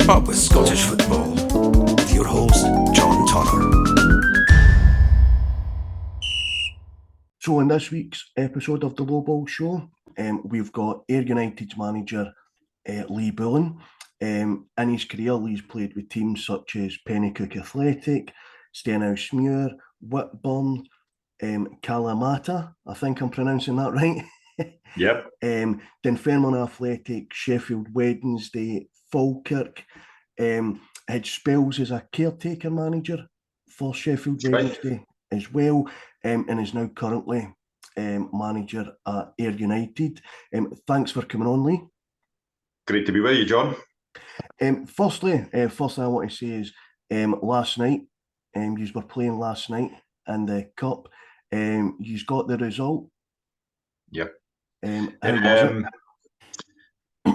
Keep up with Scottish football with your host, John Turner. So in this week's episode of the Low Ball Show, we've got Ayr United's manager, Lee Bullen. In his career, Lee's played with teams such as Pennycook Athletic, Stenhousemuir, Whitburn, Kalamata, I think I'm pronouncing that right. Yep. Dunfermline Athletic, Sheffield Wednesday, Falkirk. Had spells as a caretaker manager for Sheffield Wednesday as well, and is now currently manager at Ayr United. Thanks for coming on, Lee. Great to be with you, John. Firstly, I want to say is last night, you were playing last night in the Cup. You got the result. Yep. How was it?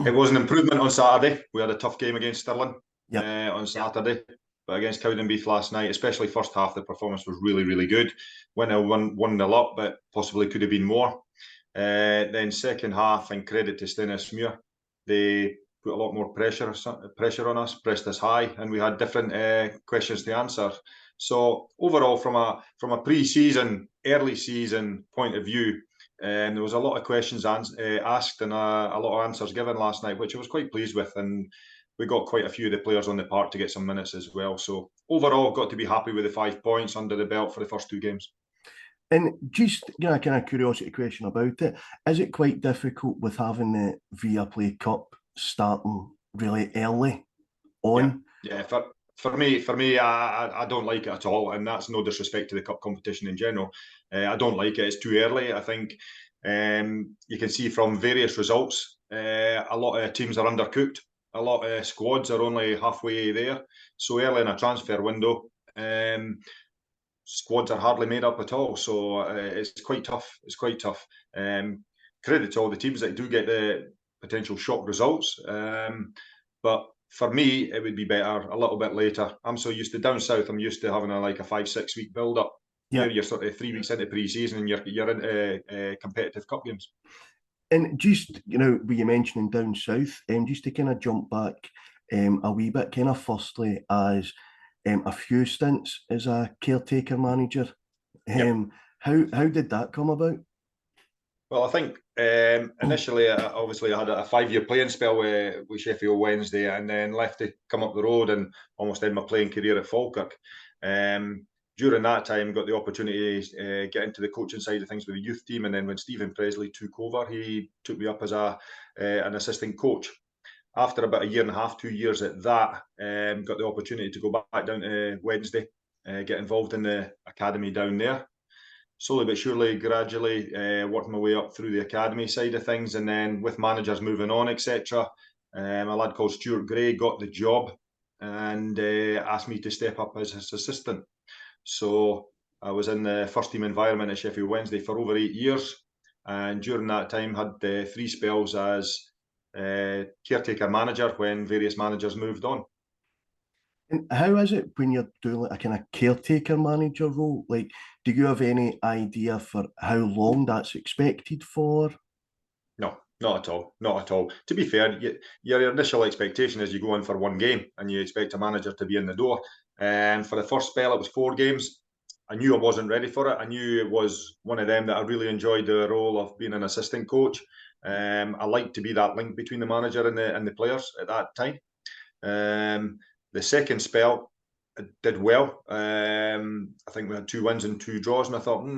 It was an improvement on Saturday. We had a tough game against Stirling on Saturday, but against Cowdenbeath last night, especially first half, the performance was really, really good. Went 1-0 up, but possibly could have been more. Then second half, and credit to Stenhousemuir, they put a lot more pressure on us, pressed us high, and we had different questions to answer. So overall, from a pre-season, early season point of view, there was a lot of questions asked and a lot of answers given last night, which I was quite pleased with, and we got quite a few of the players on the park to get some minutes as well. So overall, got to be happy with the 5 points under the belt for the first 2 games. And just kind of curiosity question about it, is it quite difficult with having the Viaplay Cup starting really early on? Yeah, for me, I don't like it at all, and that's no disrespect to the cup competition in general. I don't like it. It's too early. I think you can see from various results, a lot of teams are undercooked. A lot of squads are only halfway there. So early in a transfer window, squads are hardly made up at all. So it's quite tough. It's quite tough. Credit to all the teams that do get the potential shock results. But for me, it would be better a little bit later. I'm so used to down south. I'm used to having a 5-6 week build up. Yeah. Here you're sort of 3 weeks into pre-season and you're into competitive cup games. And just, were you mentioning down south, just to kind of jump back a wee bit, kind of firstly as a few stints as a caretaker manager. How did that come about? Well, I think initially, obviously, I had a 5-year playing spell with Sheffield Wednesday, and then left to come up the road and almost end my playing career at Falkirk. During that time, got the opportunity to get into the coaching side of things with the youth team, and then when Stephen Presley took over, he took me up as an assistant coach. After about 1.5 years, 2 years at that, got the opportunity to go back down to Wednesday, get involved in the academy down there. Slowly but surely, gradually working my way up through the academy side of things, and then with managers moving on, etc. A lad called Stuart Gray got the job and asked me to step up as his assistant. So I was in the first team environment at Sheffield Wednesday for over 8 years, and during that time had 3 spells as caretaker manager when various managers moved on. And how is it when you're doing a kind of caretaker manager role? Like, do you have any idea for how long that's expected for? No, not at all. Not at all. To be fair, your initial expectation is you go in for 1 game and you expect a manager to be in the door. And for the first spell, it was 4 games. I knew I wasn't ready for it. I knew it was one of them that I really enjoyed the role of being an assistant coach. I like to be that link between the manager and the players at that time. The second spell, I did well. I think we had 2 wins and 2 draws, and I thought,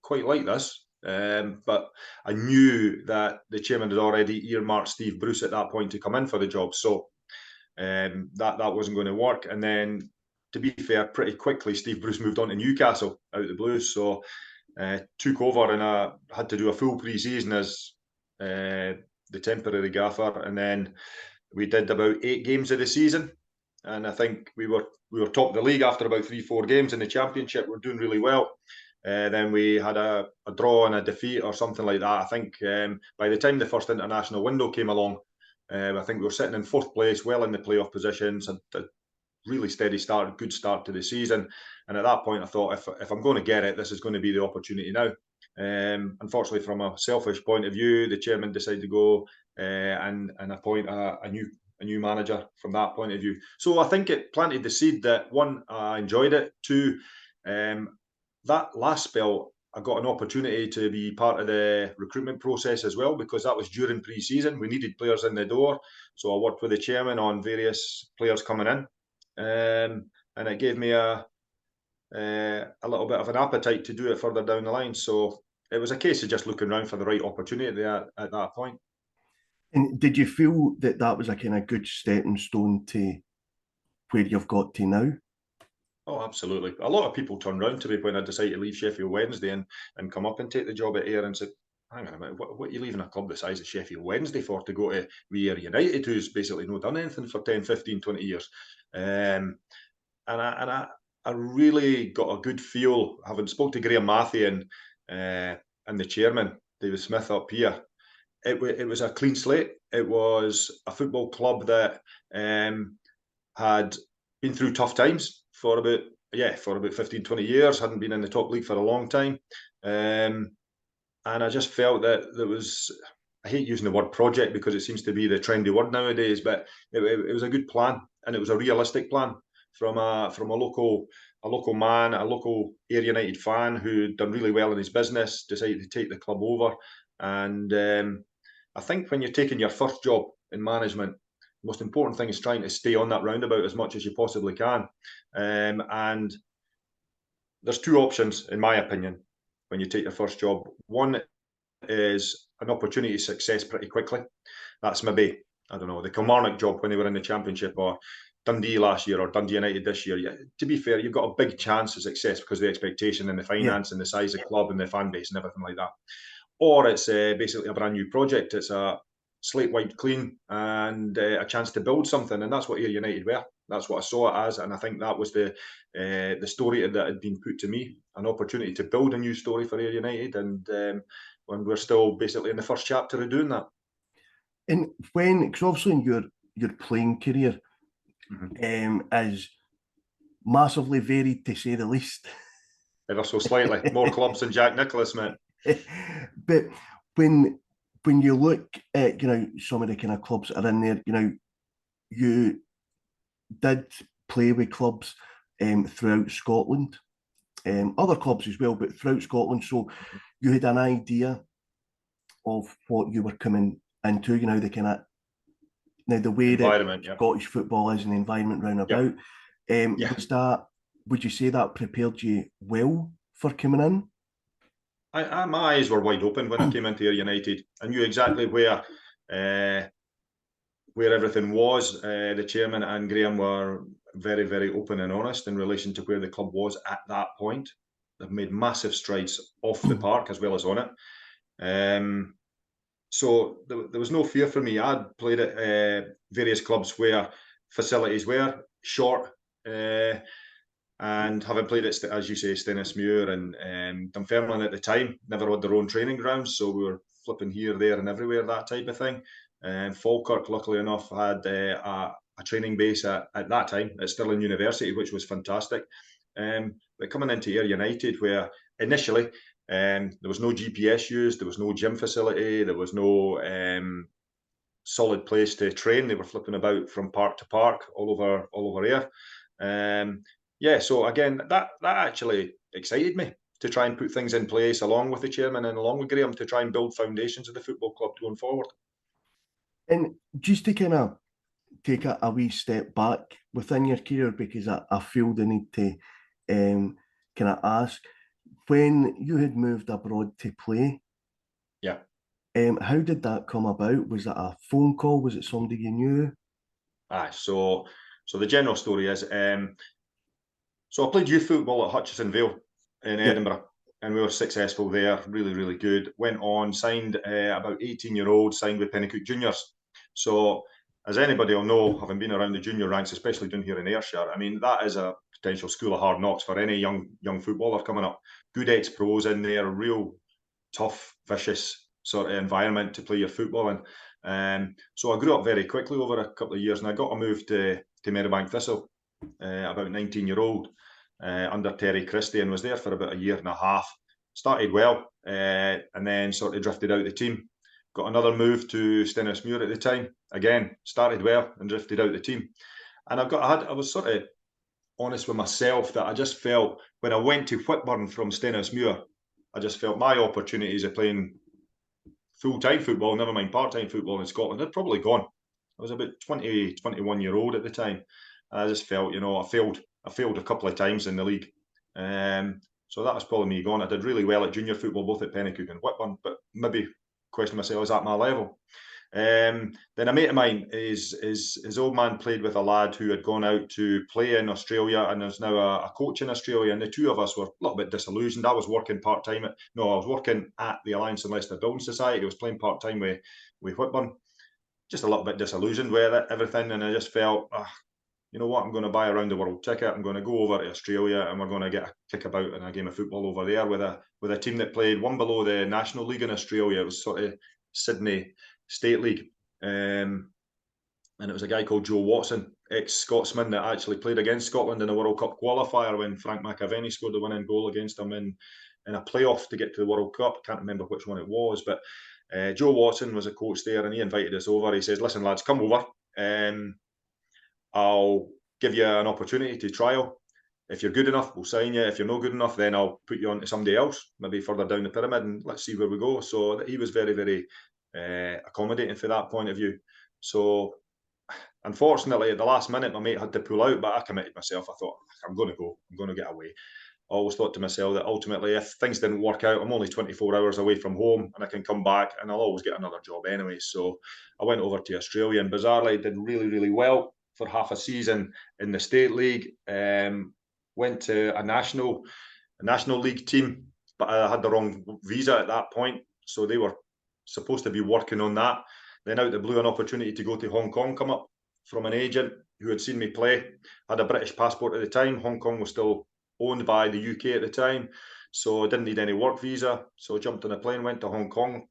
quite like this. But I knew that the chairman had already earmarked Steve Bruce at that point to come in for the job, so that wasn't going to work. And then, to be fair, pretty quickly Steve Bruce moved on to Newcastle out of the Blues, so took over, and I had to do a full pre-season as the temporary gaffer, and then we did about 8 games of the season, and I think we were top of the league after about 3-4 games in the Championship. We're doing really well. Then we had a draw and a defeat or something like that. I think by the time the first international window came along, I think we were sitting in 4th place, well in the playoff positions, and a really steady start, good start to the season. And at that point, I thought, if I'm going to get it, this is going to be the opportunity now. Unfortunately, from a selfish point of view, the chairman decided to go and appoint a new a new manager from that point of view. So I think it planted the seed that, one, I enjoyed it. Two, that last spell, I got an opportunity to be part of the recruitment process as well, because that was during pre-season. We needed players in the door. So I worked with the chairman on various players coming in. And it gave me a little bit of an appetite to do it further down the line. So it was a case of just looking around for the right opportunity at that point. And did you feel that that was a kind of good stepping stone to where you've got to now? Oh, absolutely. A lot of people turned round to me when I decided to leave Sheffield Wednesday and come up and take the job at Ayr and said, hang on a minute, what are you leaving a club the size of Sheffield Wednesday for to go to Ayr United, who's basically not done anything for 10, 15, 20 years? And I really got a good feel, having spoke to Graham Matthew and the chairman, David Smith, up here. It was a clean slate. It was a football club that had been through tough times for about 15, 20 years, hadn't been in the top league for a long time. And I just felt that there was, I hate using the word project because it seems to be the trendy word nowadays, but it was a good plan, and it was a realistic plan from a local man, a local Ayr United fan who'd done really well in his business, decided to take the club over. And I think when you're taking your first job in management, the most important thing is trying to stay on that roundabout as much as you possibly can. And there's two options, in my opinion, when you take your first job. One is an opportunity to success pretty quickly. That's maybe, I don't know, the Kilmarnock job when they were in the Championship, or Dundee last year, or Dundee United this year. Yeah, to be fair, you've got a big chance of success because of the expectation and the finance and the size of the club and the fan base and everything like that. Or it's basically a brand new project. It's a slate wiped clean and a chance to build something, and that's what Ayr United were. That's what I saw it as, and I think that was the story that had been put to me, an opportunity to build a new story for Ayr United, and when we're still basically in the first chapter of doing that. And because obviously in your playing career is massively varied, to say the least. Ever so slightly. More clubs than Jack Nicklaus, mate. But when you look at, some of the kind of clubs that are in there, you did play with clubs throughout Scotland, other clubs as well, but throughout Scotland. So you had an idea of what you were coming into, the kind of, now the way that Scottish football is and the environment round about. Was that, would you say that prepared you well for coming in? My eyes were wide open when I came into Ayr United. I knew exactly where everything was. The chairman and Graham were very, very open and honest in relation to where the club was at that point. They've made massive strides off the park as well as on it. So there was no fear for me. I'd played at various clubs where facilities were short, and having played at, as you say, Stennismuir and Dunfermline at the time, never had their own training grounds, so we were flipping here, there and everywhere, that type of thing. And Falkirk, luckily enough, had a training base at that time at Stirling University, which was fantastic. But coming into Ayr United, where initially there was no GPS used, there was no gym facility, there was no solid place to train. They were flipping about from park to park all over Ayr. So again, that actually excited me to try and put things in place along with the chairman and along with Graham to try and build foundations of the football club going forward. And just to kind of take a wee step back within your career, because I feel the need to kind of ask, when you had moved abroad to play, how did that come about? Was it a phone call? Was it somebody you knew? So the general story is, so I played youth football at Hutchison Vale in Edinburgh, and we were successful there, really, really good. Went on, signed about 18-year-old, signed with Pennycook Juniors. So as anybody will know, having been around the junior ranks, especially down here in Ayrshire, I mean, that is a potential school of hard knocks for any young footballer coming up. Good ex-pros in there, real tough, vicious sort of environment to play your football in. So I grew up very quickly over a couple of years, and I got a move to Meadowbank Thistle, about 19-year-old, under Terry Christie, and was there for about a year and a half. Started well, and then sort of drifted out of the team. got another move to Stenhousemuir at the time. Again, started well and drifted out the team. And I was sort of honest with myself that I just felt when I went to Whitburn from Stenhousemuir, I just felt my opportunities of playing full-time football, never mind part-time football in Scotland, had probably gone. I was about 20, 21 year old at the time. And I just felt, I failed a couple of times in the league. So that was probably me gone. I did really well at junior football, both at Pennycook and Whitburn, but maybe question myself, is that my level? Then a mate of mine, his old man played with a lad who had gone out to play in Australia and is now a coach in Australia. And the two of us were a little bit disillusioned. I was working part-time I was working at the Alliance and Leicester Building Society. I was playing part-time with Whitburn. Just a little bit disillusioned with everything. And I just felt, you know what, I'm going to buy a round the world ticket. I'm going to go over to Australia and we're going to get a kick about in a game of football over there with a team that played one below the National League in Australia. It was sort of Sydney State League. And it was a guy called Joe Watson, ex-Scotsman, that actually played against Scotland in a World Cup qualifier when Frank McAvenny scored the winning goal against them in a playoff to get to the World Cup. I can't remember which one it was, but Joe Watson was a coach there and he invited us over. He says, listen lads, come over. I'll give you an opportunity to trial. If you're good enough, we'll sign you. If you're not good enough, then I'll put you on to somebody else, maybe further down the pyramid, and let's see where we go. So he was very, very accommodating for that point of view. So unfortunately, at the last minute, my mate had to pull out, but I committed myself. I thought, I'm going to go. I'm going to get away. I always thought to myself that ultimately, if things didn't work out, I'm only 24 hours away from home and I can come back and I'll always get another job anyway. So I went over to Australia and bizarrely did really, really well for half a season in the State League. Went to a national league team, but I had the wrong visa at that point. So they were supposed to be working on that. Then out the blue, an opportunity to go to Hong Kong come up from an agent who had seen me play. Had a British passport at the time. Hong Kong was still owned by the UK at the time, so I didn't need any work visa. So I jumped on a plane, went to Hong Kong,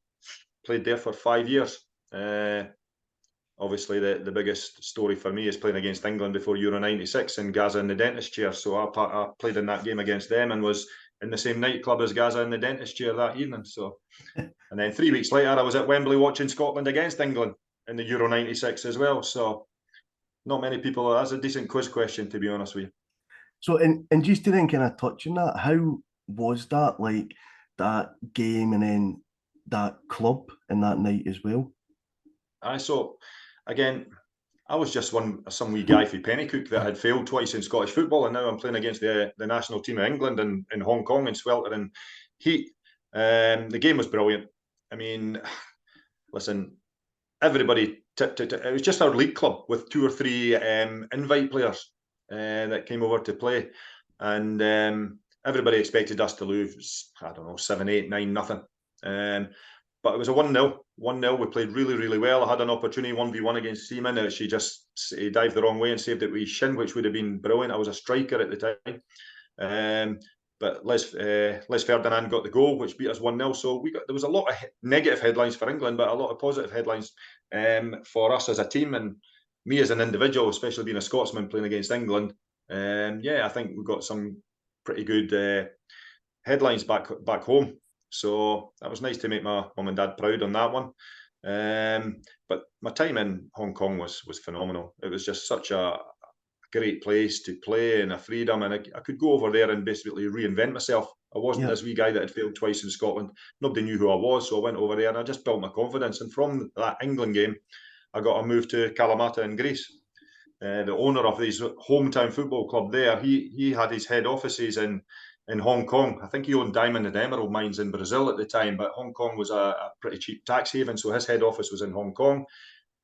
played there for 5 years. Obviously, the biggest story for me is playing against England before Euro 96 in Gaza in the dentist chair. So I played in that game against them and was in the same nightclub as Gaza in the dentist chair that evening. So, and then 3 weeks later, I was at Wembley watching Scotland against England in the Euro 96 as well. So not many people. That's a decent quiz question, to be honest with you. So, and just to then kind of touch on that, how was that, like that game and then that club and that night as well? So again, I was just some wee guy from Pennycook that had failed twice in Scottish football, and now I'm playing against the national team of England in Hong Kong in sweltering heat. The game was brilliant. I mean, listen, everybody it was just our league club with 2 or 3 invite players that came over to play, and everybody expected us to lose, I don't know, 7-8, 9-0. But it was a 1-0. 1-0. We played really, really well. I had an opportunity 1v1 against Seaman. She just dived the wrong way and saved it with his shin, which would have been brilliant. I was a striker at the time. But Les Ferdinand got the goal, which beat us 1-0. So there was a lot of negative headlines for England, but a lot of positive headlines for us as a team and me as an individual, especially being a Scotsman playing against England. I think we got some pretty good headlines back home. So that was nice to make my mum and dad proud on that one. But my time in Hong Kong was phenomenal. It was just such a great place to play and a freedom, and I could go over there and basically reinvent myself. I wasn't this wee guy that had failed twice in Scotland. Nobody knew who I was, so I went over there and I just built my confidence. And from that England game, I got a move to Kalamata in Greece. The owner of his hometown football club there, he had his head offices in Hong Kong. I think he owned diamond and emerald mines in Brazil at the time, but Hong Kong was a pretty cheap tax haven, so his head office was in Hong Kong.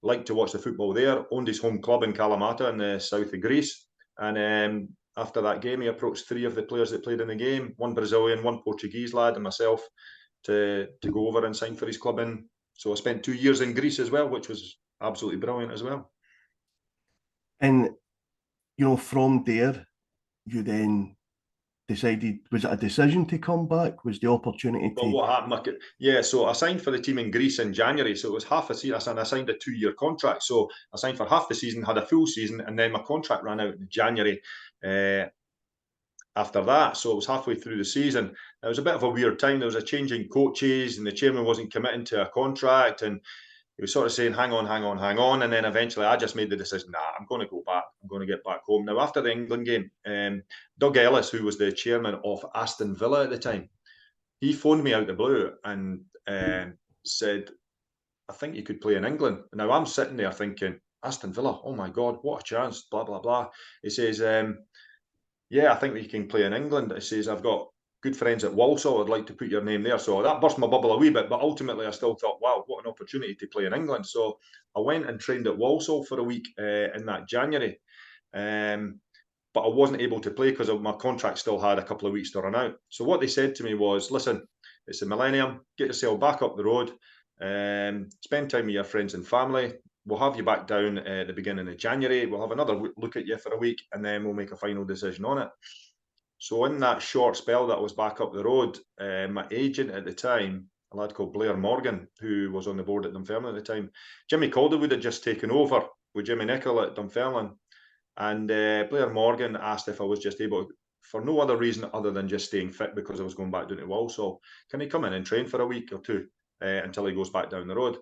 Liked to watch the football there, owned his home club in Kalamata in the south of Greece. And after that game, he approached 3 of the players that played in the game, 1 Brazilian, 1 Portuguese lad, and myself, to go over and sign for his club. And so I spent 2 years in Greece as well, which was absolutely brilliant as well. And, from there, you then decided, was it a decision to come back? Was the opportunity to... Well, what happened? So I signed for the team in Greece in January. So it was half a season. I signed a 2-year contract. So I signed for half the season, had a full season, and then my contract ran out in January. after that. So it was halfway through the season. It was a bit of a weird time. There was a change in coaches, and the chairman wasn't committing to a contract, and he was sort of saying, hang on. And then eventually I just made the decision, I'm going to go back. I'm going to get back home. Now, after the England game, Doug Ellis, who was the chairman of Aston Villa at the time, he phoned me out the blue and said, I think you could play in England. Now, I'm sitting there thinking, Aston Villa, oh my God, what a chance, blah, blah, blah. He says, yeah, I think that you can play in England. He says, I've got good friends at Walsall. I'd like to put your name there. So that burst my bubble a wee bit, but ultimately I still thought, wow, what an opportunity to play in England. So I went and trained at Walsall for a week in that January. But I wasn't able to play because my contract still had a couple of weeks to run out. So what they said to me was, listen, it's a millennium, get yourself back up the road, spend time with your friends and family. We'll have you back down at the beginning of January. We'll have another look at you for a week, and then we'll make a final decision on it. So in that short spell that I was back up the road, my agent at the time, a lad called Blair Morgan, who was on the board at Dunfermline at the time, Jimmy Calderwood had just taken over with Jimmy Nicholl at Dunfermline. And Blair Morgan asked if I was just able, for no other reason other than just staying fit because I was going back down to Walsall, can he come in and train for a week or two until he goes back down the road?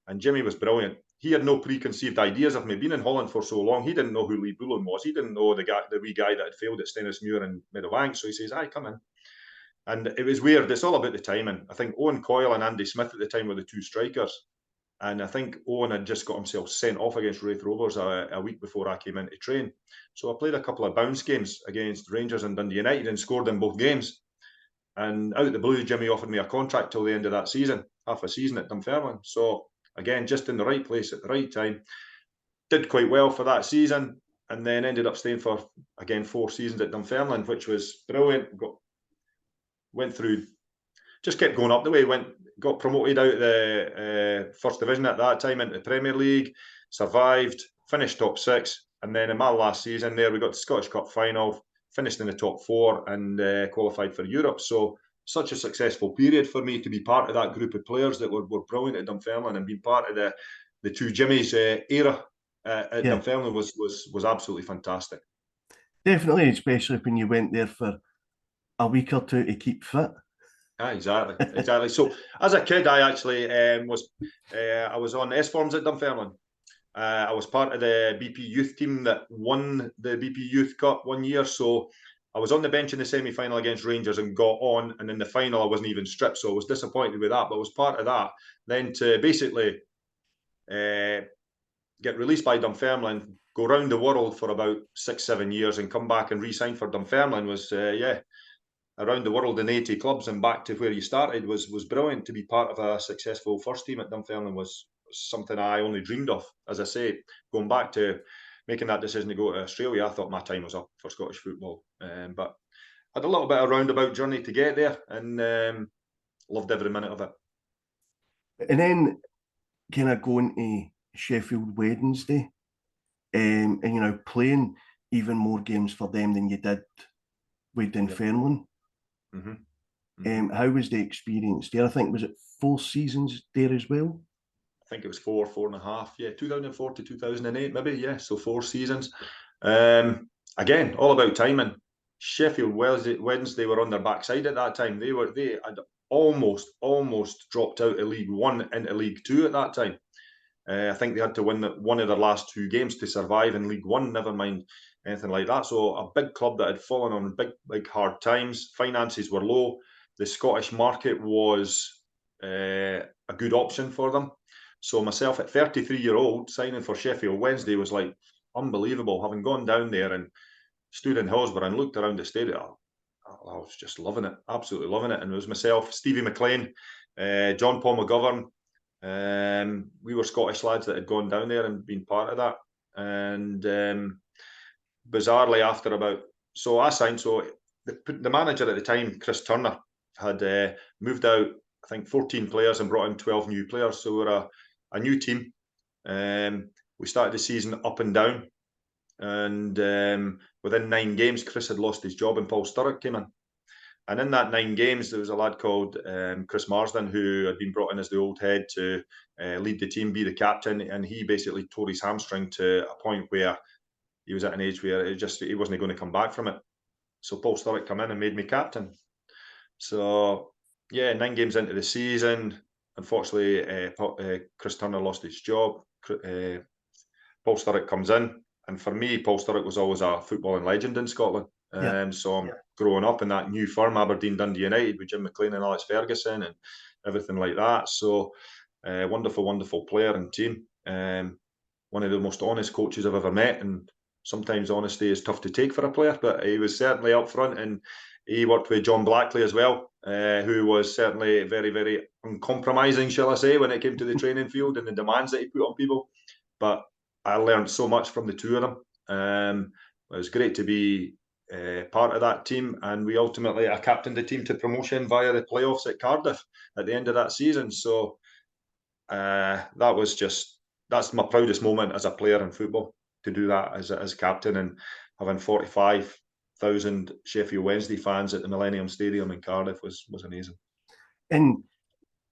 And Jimmy was brilliant. He had no preconceived ideas of me. Being in Holland for so long, he didn't know who Lee Bullen was. He didn't know the wee guy that had failed at Stennismuir and Meadowbank. So he says, aye, come in. And it was weird. It's all about the timing. I think Owen Coyle and Andy Smith at the time were the two strikers. And I think Owen had just got himself sent off against Wraith Rovers a week before I came in to train. So I played a couple of bounce games against Rangers and Dundee United and scored in both games. And out of the blue, Jimmy offered me a contract till the end of that season, half a season at Dunfermline. So again, just in the right place at the right time. Did quite well for that season, and then ended up staying for, again, 4 seasons at Dunfermline, which was brilliant. Went through, just kept going up the way. Got promoted out of the First Division at that time into the Premier League, survived, finished top 6, and then in my last season there, we got the Scottish Cup final, finished in the top 4, and qualified for Europe. So such a successful period for me to be part of that group of players that were brilliant at Dunfermline, and being part of the two Jimmys era at Dunfermline was absolutely fantastic. Definitely, especially when you went there for a week or two to keep fit. Exactly. So as a kid, I actually I was on S-Forms at Dunfermline. I was part of the BP Youth team that won the BP Youth Cup one year. So I was on the bench in the semi-final against Rangers and got on. And in the final, I wasn't even stripped. So I was disappointed with that. But I was part of that. Then to basically get released by Dunfermline, go around the world for about 6-7 years and come back and re-sign for Dunfermline was, around the world in 80 clubs and back to where you started was brilliant. To be part of a successful first team at Dunfermline was something I only dreamed of. As I say, going back to making that decision to go to Australia, I thought my time was up for Scottish football. But I had a little bit of a roundabout journey to get there, and loved every minute of it. And then kind of going to Sheffield Wednesday, and playing even more games for them than you did with Dunfermline. How was the experience there? I think, was it 4 seasons there as well? I think it was 4.5. Yeah, 2004 to 2008, maybe. Yeah, so 4 seasons. Again, all about timing. Sheffield Wednesday were on their backside at that time. They had almost dropped out of League One into League Two at that time. I think they had to win one of their last 2 games to survive in League One, never mind anything like that. So a big club that had fallen on big hard times. Finances were low. The Scottish market was a good option for them. So myself at 33-year-old signing for Sheffield Wednesday was like unbelievable. Having gone down there and stood in Hillsborough and looked around the stadium, I was just loving it, absolutely loving it. And it was myself, Stevie McLean, John Paul McGovern. We were Scottish lads that had gone down there and been part of that. And bizarrely, so I signed. So the manager at the time, Chris Turner, had moved out, I think, 14 players and brought in 12 new players. So we were a new team. We started the season up and down. And within 9 games, Chris had lost his job and Paul Sturrock came in. And in that 9 games, there was a lad called Chris Marsden, who had been brought in as the old head to lead the team, be the captain. And he basically tore his hamstring to a point where he was at an age where he wasn't going to come back from it. So Paul Sturrock come in and made me captain. So yeah, 9 games into the season, unfortunately, Chris Turner lost his job. Paul Sturrock comes in, and for me, Paul Sturrock was always a footballing legend in Scotland. So I'm growing up in that new firm, Aberdeen Dundee United, with Jim McLean and Alex Ferguson and everything like that. So wonderful, wonderful player and team. One of the most honest coaches I've ever met, and sometimes honesty is tough to take for a player, but he was certainly up front, and he worked with John Blackley as well, who was certainly very, very uncompromising, shall I say, when it came to the training field and the demands that he put on people. But I learned so much from the two of them. It was great to be part of that team, and we ultimately, I captained the team to promotion via the playoffs at Cardiff at the end of that season. So that's my proudest moment as a player in football, to do that as captain, and having 45,000 Sheffield Wednesday fans at the Millennium Stadium in Cardiff was amazing. And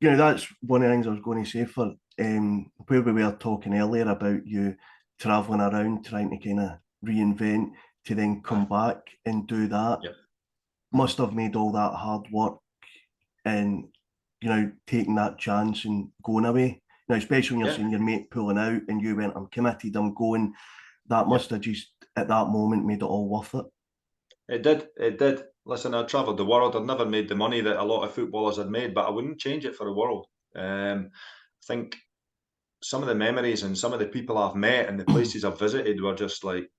that's one of the things I was going to say for where we were talking earlier about you travelling around trying to kind of reinvent, to then come back and do that. Must have made all that hard work and taking that chance and going away. Now, especially when you're seeing your mate pulling out and you went, I'm committed, I'm going. That must have just at that moment made it all worth it. It did. Listen, I travelled the world. I'd never made the money that a lot of footballers had made, but I wouldn't change it for the world. I think some of the memories and some of the people I've met and the places I've visited were just like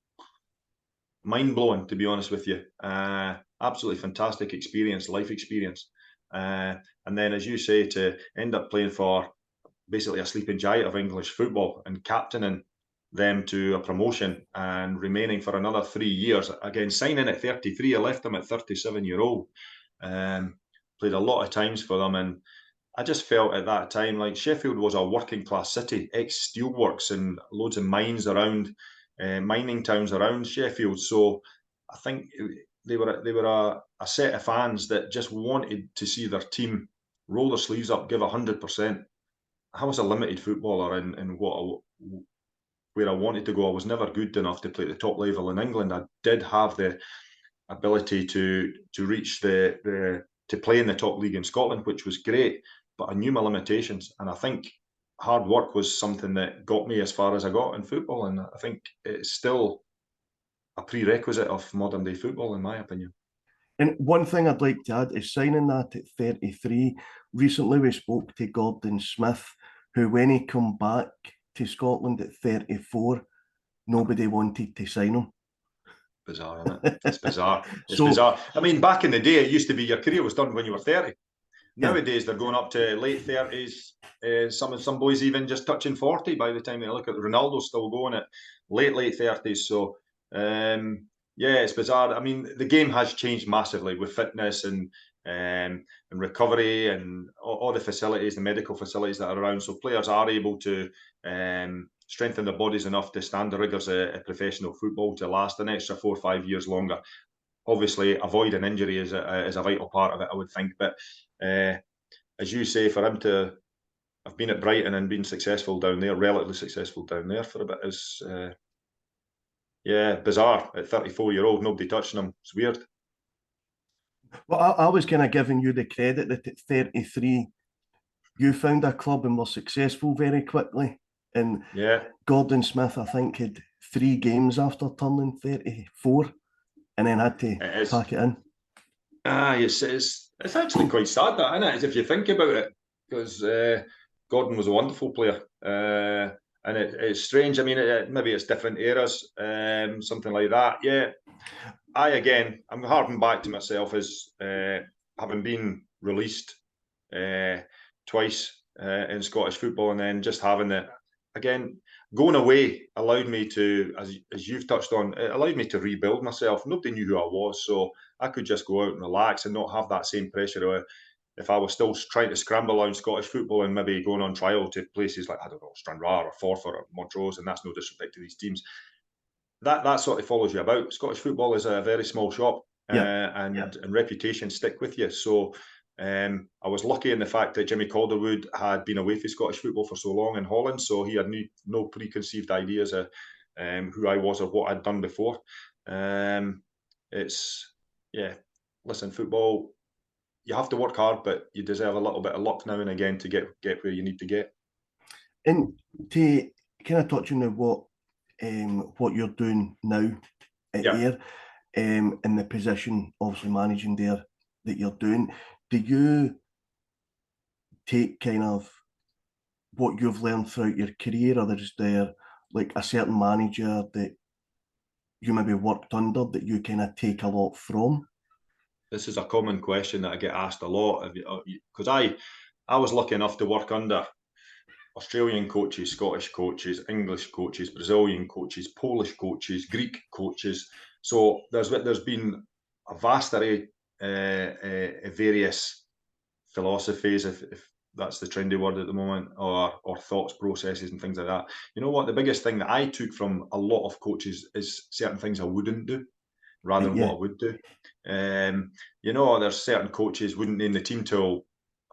mind-blowing, to be honest with you. Absolutely fantastic experience, life experience. And then, as you say, to end up playing for basically a sleeping giant of English football and captaining them to a promotion and remaining for another 3 years. Again, signing at 33, I left them at 37-year-old. Played a lot of times for them, and I just felt at that time like Sheffield was a working class city, ex-steelworks and loads of mines around, mining towns around Sheffield. So I think they were a set of fans that just wanted to see their team roll their sleeves up, give 100%. I was a limited footballer in where I wanted to go. I was never good enough to play at the top level in England. I did have the ability to reach to play in the top league in Scotland, which was great, but I knew my limitations, and I think hard work was something that got me as far as I got in football, and I think it's still a prerequisite of modern day football, in my opinion. And one thing I'd like to add is signing that at 33. Recently we spoke to Gordon Smith, who when he come back to Scotland at 34, nobody wanted to sign him. Bizarre, isn't it? It's bizarre. It's bizarre. I mean, back in the day, it used to be your career was done when you were 30. Nowadays, they're going up to late 30s. Some boys even just touching 40 by the time they look at Ronaldo, still going at late 30s. So, it's bizarre. I mean, the game has changed massively with fitness and recovery and all the facilities, the medical facilities that are around. So players are able to strengthen their bodies enough to stand the rigours of professional football to last an extra 4 or 5 years longer. Obviously, avoiding injury is a vital part of it, I would think. But as you say, for him to have been at Brighton and been successful down there, relatively successful down there for a bit, is bizarre. At 34-year-old, nobody touching him. It's weird. Well, I was kind of giving you the credit that at 33, you found a club and were successful very quickly. And Gordon Smith, I think, had 3 games after turning 34 and then had to pack it in. It's actually quite sad, that, isn't it? As if you think about it, because Gordon was a wonderful player. And it's strange. I mean, maybe it's different eras, something like that. Yeah. I'm harping back to myself as having been released twice in Scottish football, and then just having it again. Going away allowed me to, as you've touched on, it allowed me to rebuild myself. Nobody knew who I was, so I could just go out and relax and not have that same pressure. If I was still trying to scramble around Scottish football and maybe going on trial to places like, I don't know, Stranraer or Forfar or Montrose, and that's no disrespect to these teams, that sort of follows you about. Scottish football is a very small shop, and reputation stick with you. So I was lucky in the fact that Jimmy Calderwood had been away from Scottish football for so long in Holland, so he had no preconceived ideas of who I was or what I'd done before. It's yeah, listen, football, you have to work hard, but you deserve a little bit of luck now and again to get where you need to get. And to kind of touch on what you're doing now at Ayr, in the position, obviously managing there, that you're doing, do you take kind of what you've learned throughout your career, or is there like a certain manager that you maybe worked under that you kind of take a lot from? This is a common question that I get asked a lot, because I was lucky enough to work under Australian coaches, Scottish coaches, English coaches, Brazilian coaches, Polish coaches, Greek coaches. So there's been a vast array of various philosophies, if that's the trendy word at the moment, or thoughts processes and things like that. You know what? The biggest thing that I took from a lot of coaches is certain things I wouldn't do rather than what I would do. You know, there's certain coaches wouldn't name the team till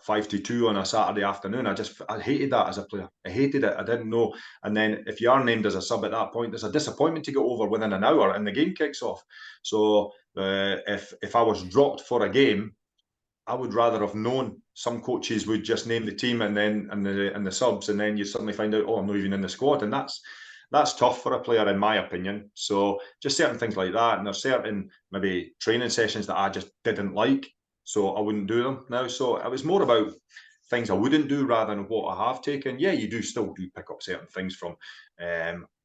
5-2 on a Saturday afternoon. I hated that as a player. I hated it. I didn't know. And then if you are named as a sub at that point, there's a disappointment to get over within an hour and the game kicks off. So if I was dropped for a game, I would rather have known. Some coaches would just name the team and the subs, and then you suddenly find out, oh, I'm not even in the squad, and that's tough for a player, in my opinion. So just certain things like that, and there's certain maybe training sessions that I just didn't like, so I wouldn't do them now. So it was more about things I wouldn't do rather than what I have taken. Yeah, you still do pick up certain things from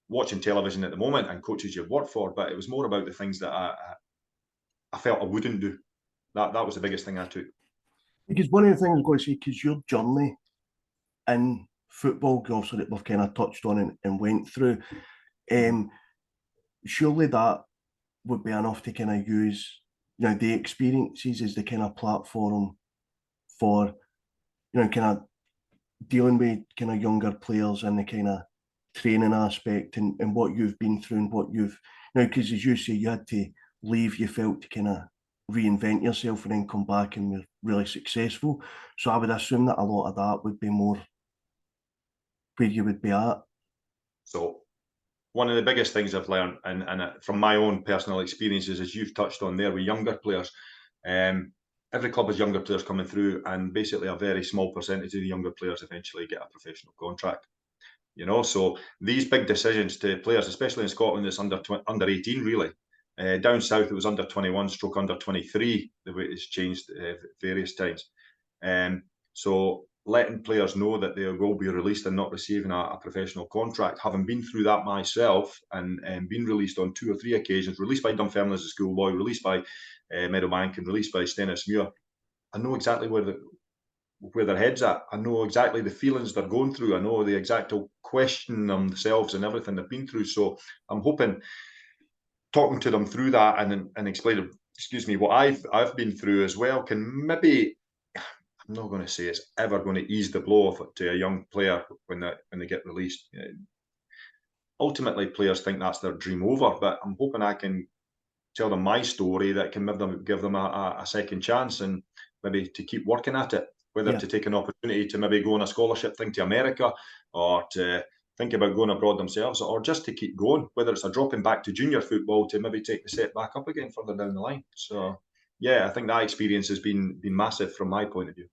watching television at the moment and coaches you've worked for, but it was more about the things that I felt I wouldn't do. That was the biggest thing I took. Because one of the things I was going to say, because your journey in football, also that we've kind of touched on and went through, surely that would be enough to kind of use, the experiences as the kind of platform for, kind of dealing with kind of younger players and the kind of training aspect and what you've been through and what you've, because as you say, you had to leave, you felt, to kind of reinvent yourself and then come back and were really successful. So I would assume that a lot of that would be more where you would be at. So one of the biggest things I've learned, and from my own personal experiences, as you've touched on there with younger players, every club has younger players coming through, and basically a very small percentage of the younger players eventually get a professional contract. So these big decisions to players, especially in Scotland, it's under 18 really. Down south, it was under 21 stroke under 23, the way it's changed various times. So letting players know that they will be released and not receiving a professional contract, having been through that myself and been released on 2 or 3 occasions, released by Dunfermline as a schoolboy, released by Meadowbank and released by Stennismuir, I know exactly where their head's at. I know exactly the feelings they're going through. I know the exact question themselves and everything they've been through. So I'm hoping talking to them through that and explaining, what I've been through as well can maybe, I'm not going to say it's ever going to ease the blow to a young player when they get released. Ultimately, players think that's their dream over, but I'm hoping I can tell them my story that can give them a second chance and maybe to keep working at it, whether to take an opportunity to maybe go on a scholarship thing to America or to think about going abroad themselves, or just to keep going, whether it's a dropping back to junior football to maybe take the step back up again further down the line. So yeah, I think that experience has been massive from my point of view.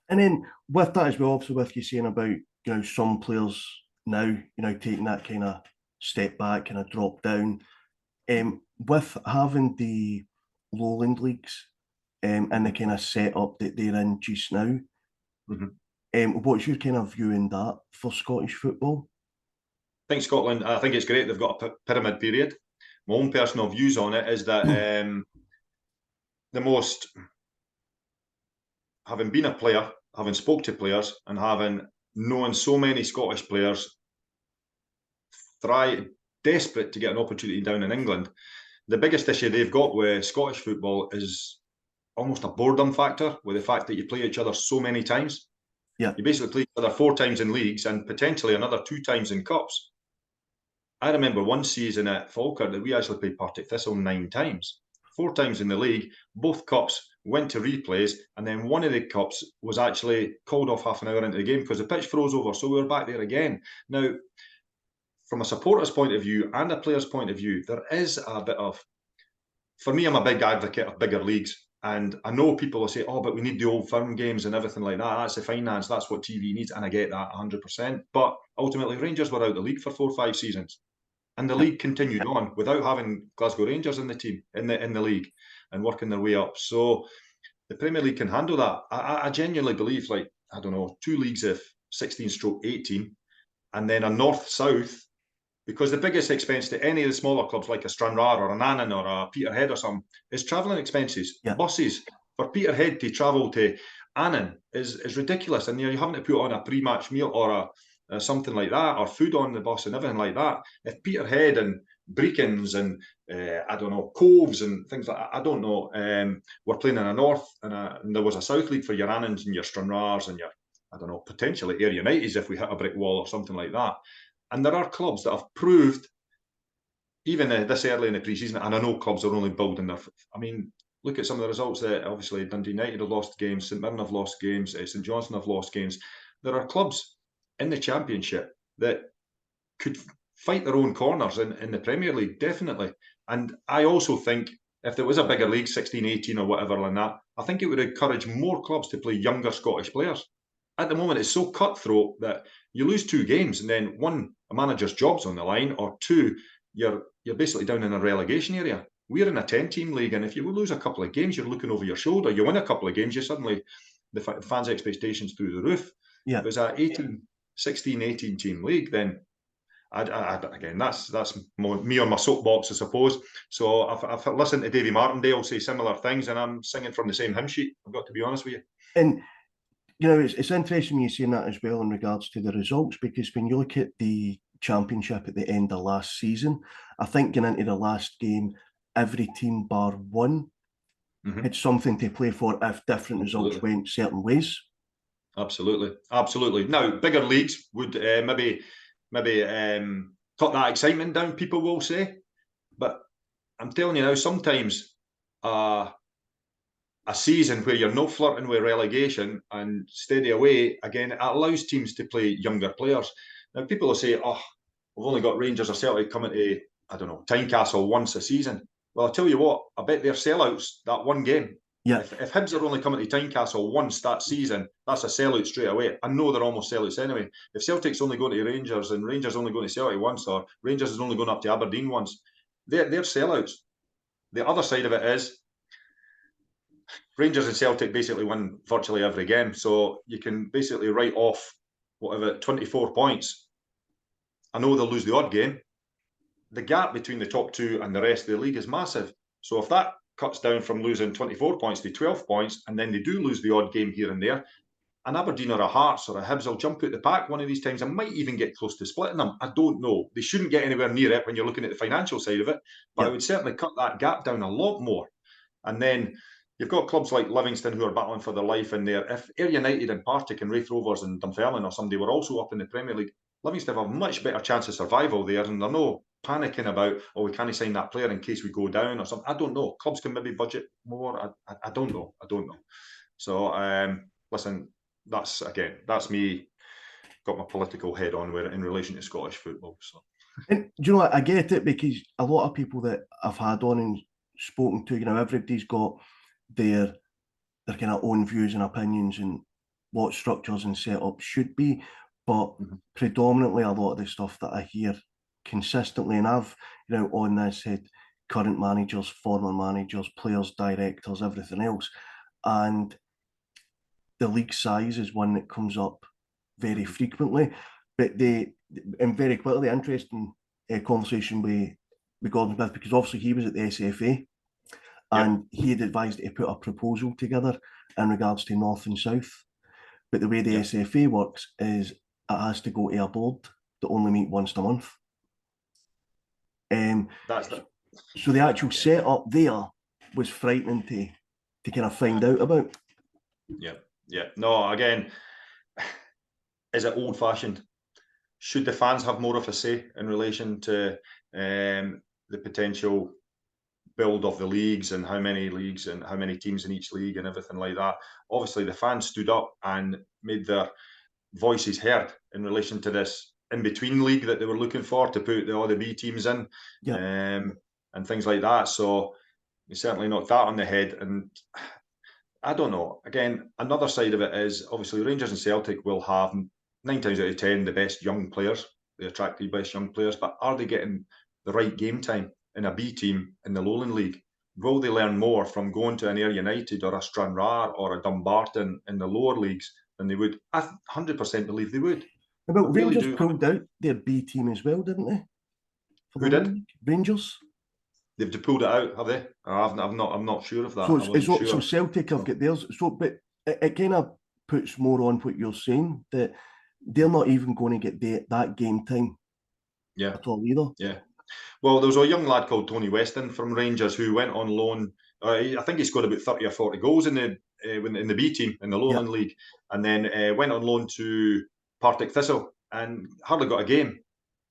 And then with that as well, obviously with you saying about, some players now, taking that kind of step back, kind of drop down, with having the lowland leagues and the kind of setup that they're in just now, what's your kind of view in that for Scottish football? I think Scotland, I think it's great they've got a pyramid period. My own personal views on it is that having been a player, having spoke to players and having known so many Scottish players desperate to get an opportunity down in England, the biggest issue they've got with Scottish football is almost a boredom factor, with the fact that you play each other so many times. Yeah. You basically play each other 4 times in leagues and potentially another 2 times in cups. I remember one season at Falkirk that we actually played Partick Thistle 9 times. 4 times in the league, both cups went to replays, and then one of the cups was actually called off half an hour into the game because the pitch froze over, so we were back there again. Now, from a supporter's point of view and a player's point of view, there is a bit of for me, I'm a big advocate of bigger leagues. And I know people will say, oh, but we need the Old Firm games and everything like that. That's the finance. That's what TV needs. And I get that 100%. But ultimately, Rangers were out of the league for 4 or 5 seasons. And the league continued on without having Glasgow Rangers in the team, in the league, and working their way up. So the Premier League can handle that. I genuinely believe, like, I don't know, 2 leagues of 16/18, and then a north-south, because the biggest expense to any of the smaller clubs like a Stranraer or an Annan or a Peterhead or something is travelling expenses. Yeah. Buses. For Peterhead to travel to Annan is ridiculous. And you're having to put on a pre-match meal or something like that, or food on the bus and everything like that. If Peterhead and Brecons and I don't know, Coves and things like that, I don't know, we're playing in a north and there was a south league for your Annans and your Stranraers and your, I don't know, potentially Ayr United if we hit a brick wall or something like that. And there are clubs that have proved, even this early in the pre-season, and I know clubs are only building their, I mean, look at some of the results that obviously Dundee United have lost games, St Mirren have lost games, St Johnstone have lost games. There are clubs in the Championship that could fight their own corners in the Premier League, definitely. And I also think if there was a bigger league, 16/18 or whatever like that, I think it would encourage more clubs to play younger Scottish players. At the moment, it's so cutthroat that you lose 2 games and then 1, a manager's job's on the line, or 2, you're basically down in a relegation area. We're in a 10-team league, and if you lose a couple of games, you're looking over your shoulder. You win a couple of games, you suddenly, the fans' expectations through the roof. Yeah. If it's a 18 league, then again, that's me on my soapbox, I suppose. So I've listened to Davy Martindale say similar things, and I'm singing from the same hymn sheet. I've got to be honest with you. And you know, it's interesting you saying that as well in regards to the results, because when you look at the Championship at the end of last season, I think going into the last game, every team bar one had something to play for if different results went certain ways. Absolutely. Now, bigger leagues would maybe cut that excitement down, people will say. But I'm telling you now, sometimes a season where you're not flirting with relegation and steady away, again, it allows teams to play younger players. Now, people will say, oh, we've only got Rangers or Celtic coming to, I don't know, Tynecastle once a season. Well, I'll tell you what, I bet they're sellouts that one game. Yeah. If Hibs are only coming to Tynecastle once that season, that's a sellout straight away. I know they're almost sellouts anyway. If Celtic's only going to Rangers and Rangers only going to Celtic once, or Rangers is only going up to Aberdeen once, they're sellouts. The other side of it is Rangers and Celtic basically win virtually every game. So you can basically write off, 24 points. I know they'll lose the odd game. The gap between the top 2 and the rest of the league is massive. So if that cuts down from losing 24 points to 12 points, and then they do lose the odd game here and there, an Aberdeen or a Hearts or a Hibs will jump out the pack one of these times and might even get close to splitting them. I don't know. They shouldn't get anywhere near it when you're looking at the financial side of it, but I would certainly cut that gap down a lot more. And then you've got clubs like Livingston who are battling for their life in there. If Ayr United and Partick and Raith Rovers and Dunfermline or somebody were also up in the Premier League, Livingston have a much better chance of survival there, and they're no panicking about, oh, we can't sign that player in case we go down or something. I don't know. Clubs can maybe budget more. I don't know. So, listen, that's me. Got my political head on with it in relation to Scottish football. So, and do you know what? I get it, because a lot of people that I've had on and spoken to, you know, everybody's got their kind of own views and opinions and what structures and setups should be, but predominantly a lot of the stuff that I hear consistently, and I've, you know, on this had current managers, former managers, players, directors, everything else, and the league size is one that comes up very frequently. But and very quickly, interesting conversation with Gordon Smith, because obviously he was at the SFA, and he had advised to put a proposal together in regards to North and South. But the way the SFA works is it has to go to a board that only meet once a month. So the actual setup there was frightening to kind of find out about. Yeah. No, again, is it old-fashioned? Should the fans have more of a say in relation to the potential build of the leagues and how many leagues and how many teams in each league and everything like that? Obviously, the fans stood up and made their voices heard in relation to this in-between league that they were looking for to put all the B teams in, and things like that. So He certainly knocked that on the head. And I don't know. Again, another side of it is obviously Rangers and Celtic will have 9 times out of 10 the best young players, the attractive best young players, but are they getting the right game time in a B team in the Lowland League? Will they learn more from going to an Ayr United or a Stranraer or a Dumbarton in the lower leagues than they would? I 100% believe they would. But Rangers pulled out their B team as well, didn't they? Who did? Rangers. They've pulled it out, have they? I'm not sure of that. So Celtic have got theirs. So, but it kind of puts more on what you're saying, that they're not even going to get that game time. Yeah. At all either. Yeah. Well, there was a young lad called Tony Weston from Rangers who went on loan. I think he scored about 30 or 40 goals in the B team in the Lowland League, and then went on loan to Partick Thistle and hardly got a game.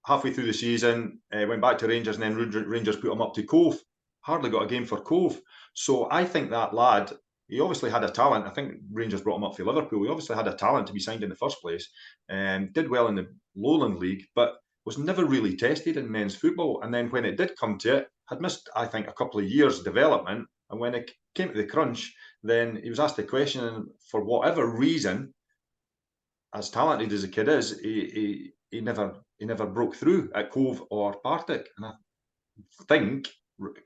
Halfway through the season, went back to Rangers, and then Rangers put him up to Cove. Hardly got a game for Cove. So I think that lad, he obviously had a talent. I think Rangers brought him up for Liverpool. He obviously had a talent to be signed in the first place, and did well in the Lowland League, but was never really tested in men's football. And then when it did come to it, had missed, I think, a couple of years development. And when it came to the crunch, then he was asked the question, and for whatever reason, as talented as the kid is, he never broke through at Cove or Partick. And I think,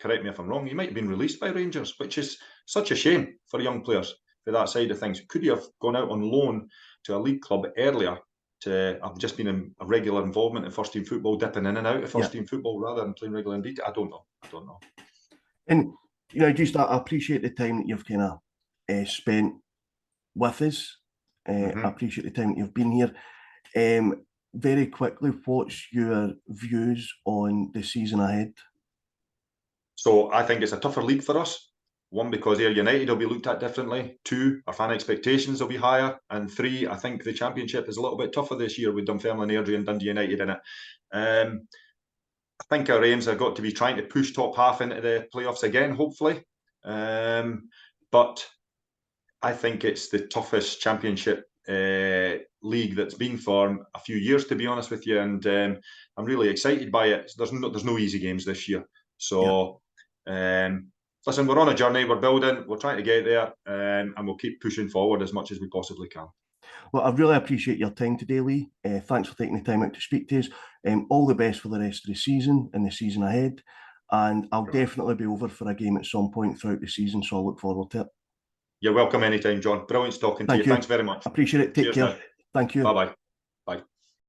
correct me if I'm wrong, he might have been released by Rangers, which is such a shame for young players for that side of things. Could he have gone out on loan to a league club earlier to have just been in a regular involvement in first team football, dipping in and out of first team football rather than playing regular indeed? I don't know. And just I appreciate the time that you've kind of spent with us. I appreciate the time that you've been here. Very quickly, what's your views on the season ahead? So I think it's a tougher league for us. 1, because Ayr United will be looked at differently. 2, our fan expectations will be higher. And 3, I think the Championship is a little bit tougher this year with Dunfermline, Airdrie and Dundee United in it. I think our aims have got to be trying to push top half into the playoffs again, hopefully. But I think it's the toughest Championship league that's been for a few years, to be honest with you. And I'm really excited by it. There's no easy games this year. So... listen, we're on a journey, we're building, we're trying to get there, and we'll keep pushing forward as much as we possibly can. Well, I really appreciate your time today, Lee. Thanks for taking the time out to speak to us. All the best for the rest of the season and the season ahead. And I'll definitely be over for a game at some point throughout the season, so I look forward to it. You're welcome anytime, John. Brilliant talking to you. Thanks very much. Appreciate it. Take care. Thank you. Bye-bye.